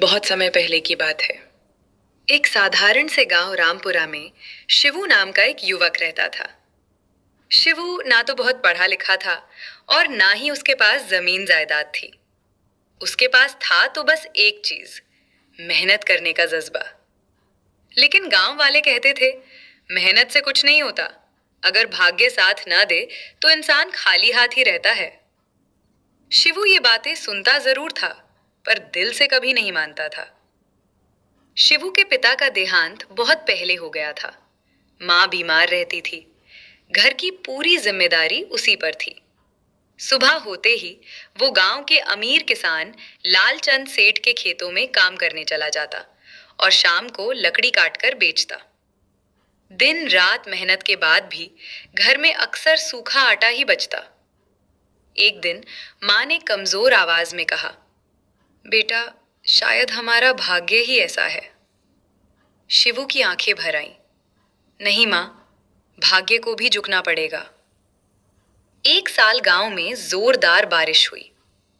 बहुत समय पहले की बात है। एक साधारण से गांव रामपुरा में शिवू नाम का एक युवक रहता था। शिवू ना तो बहुत पढ़ा लिखा था और ना ही उसके पास जमीन जायदाद थी। उसके पास था तो बस एक चीज, मेहनत करने का जज्बा। लेकिन गांव वाले कहते थे, मेहनत से कुछ नहीं होता। अगर भाग्य साथ ना दे तो इंसान खाली हाथ ही रहता है। शिवू ये बातें सुनता जरूर था, पर दिल से कभी नहीं मानता था। शिवू के पिता का देहांत बहुत पहले हो गया था। माँ बीमार रहती थी। घर की पूरी जिम्मेदारी उसी पर थी। सुबह होते ही वो गांव के अमीर किसान लालचंद सेठ के खेतों में काम करने चला जाता और शाम को लकड़ी काटकर बेचता। दिन रात मेहनत के बाद भी घर में अक्सर सूखा आटा ही बचता। एक दिन माँ ने कमजोर आवाज में कहा, बेटा, शायद हमारा भाग्य ही ऐसा है। शिवू की आंखें भर आईं। नहीं माँ, भाग्य को भी झुकना पड़ेगा। एक साल गांव में जोरदार बारिश हुई।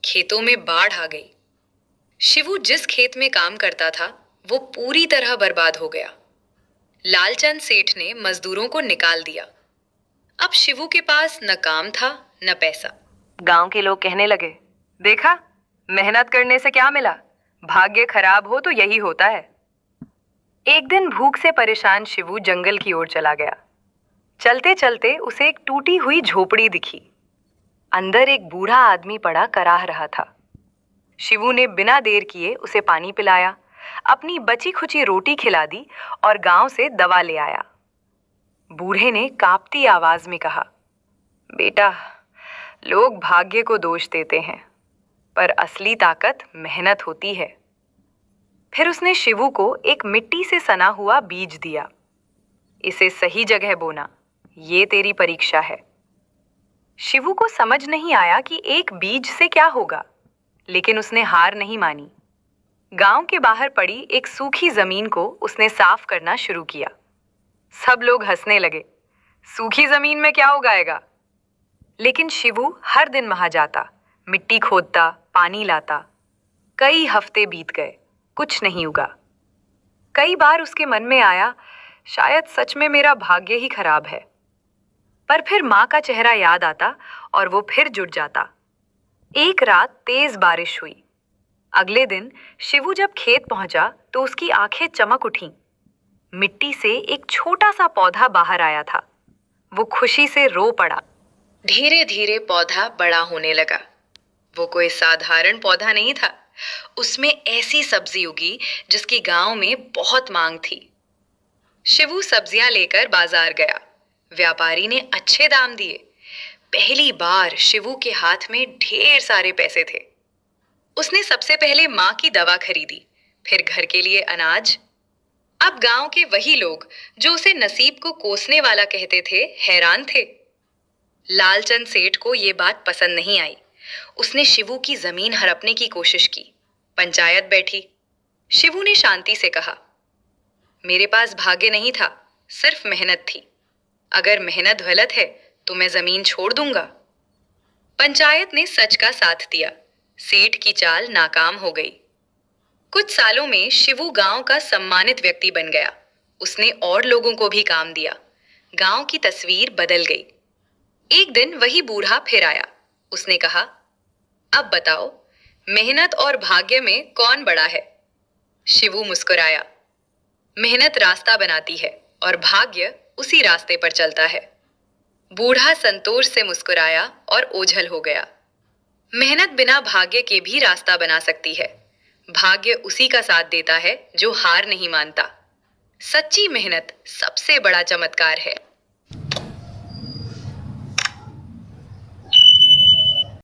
खेतों में बाढ़ आ गई। शिवू जिस खेत में काम करता था वो पूरी तरह बर्बाद हो गया। लालचंद सेठ ने मजदूरों को निकाल दिया। अब शिवू के पास न काम था न पैसा। गांव के लोग कहने लगे, देखा, मेहनत करने से क्या मिला, भाग्य खराब हो तो यही होता है। एक दिन भूख से परेशान शिवू जंगल की ओर चला गया। चलते चलते उसे एक टूटी हुई झोपड़ी दिखी। अंदर एक बूढ़ा आदमी पड़ा कराह रहा था। शिवू ने बिना देर किए उसे पानी पिलाया, अपनी बची खुची रोटी खिला दी और गांव से दवा ले आया। बूढ़े ने कांपती आवाज में कहा, बेटा, लोग भाग्य को दोष देते हैं, पर असली ताकत मेहनत होती है। फिर उसने शिवू को एक मिट्टी से सना हुआ बीज दिया। इसे सही जगह बोना, ये तेरी परीक्षा है। शिवू को समझ नहीं आया कि एक बीज से क्या होगा, लेकिन उसने हार नहीं मानी। गांव के बाहर पड़ी एक सूखी जमीन को उसने साफ करना शुरू किया। सब लोग हंसने लगे, सूखी जमीन में क्या उगाएगा? लेकिन शिवू हर दिन वहां जाता, मिट्टी खोदता, पानी लाता। कई हफ्ते बीत गए, कुछ नहीं उगा। कई बार उसके मन में आया, शायद सच में मेरा भाग्य ही खराब है। पर फिर माँ का चेहरा याद आता और वो फिर जुट जाता। एक रात तेज बारिश हुई। अगले दिन शिवू जब खेत पहुंचा तो उसकी आंखें चमक उठीं। मिट्टी से एक छोटा सा पौधा बाहर आया था। वो खुशी से रो पड़ा। धीरे धीरे पौधा बड़ा होने लगा। वो कोई साधारण पौधा नहीं था। उसमें ऐसी सब्जी उगी जिसकी गांव में बहुत मांग थी। शिवू सब्जियां लेकर बाजार गया। व्यापारी ने अच्छे दाम दिए। पहली बार शिवू के हाथ में ढेर सारे पैसे थे। उसने सबसे पहले माँ की दवा खरीदी, फिर घर के लिए अनाज। अब गांव के वही लोग जो उसे नसीब को कोसने वाला कहते थे, हैरान थे। लालचंद सेठ को ये बात पसंद नहीं आई। उसने शिवू की जमीन हड़पने की कोशिश की। पंचायत बैठी। शिवू ने शांति से कहा, मेरे पास भाग्य नहीं था, सिर्फ मेहनत थी। अगर मेहनत गलत है तो मैं जमीन छोड़ दूंगा। पंचायत ने सच का साथ दिया। सेठ की चाल नाकाम हो गई। कुछ सालों में शिवू गांव का सम्मानित व्यक्ति बन गया। उसने और लोगों को भी काम दिया। गांव की तस्वीर बदल गई। एक दिन वही बूढ़ा फिर आया। उसने कहा, अब बताओ, मेहनत और भाग्य में कौन बड़ा है? शिवू मुस्कुराया। मेहनत रास्ता बनाती है और भाग्य उसी रास्ते पर चलता है। बूढ़ा संतोष से मुस्कुराया और ओझल हो गया। मेहनत बिना भाग्य के भी रास्ता बना सकती है। भाग्य उसी का साथ देता है जो हार नहीं मानता। सच्ची मेहनत सबसे बड़ा चमत्कार है।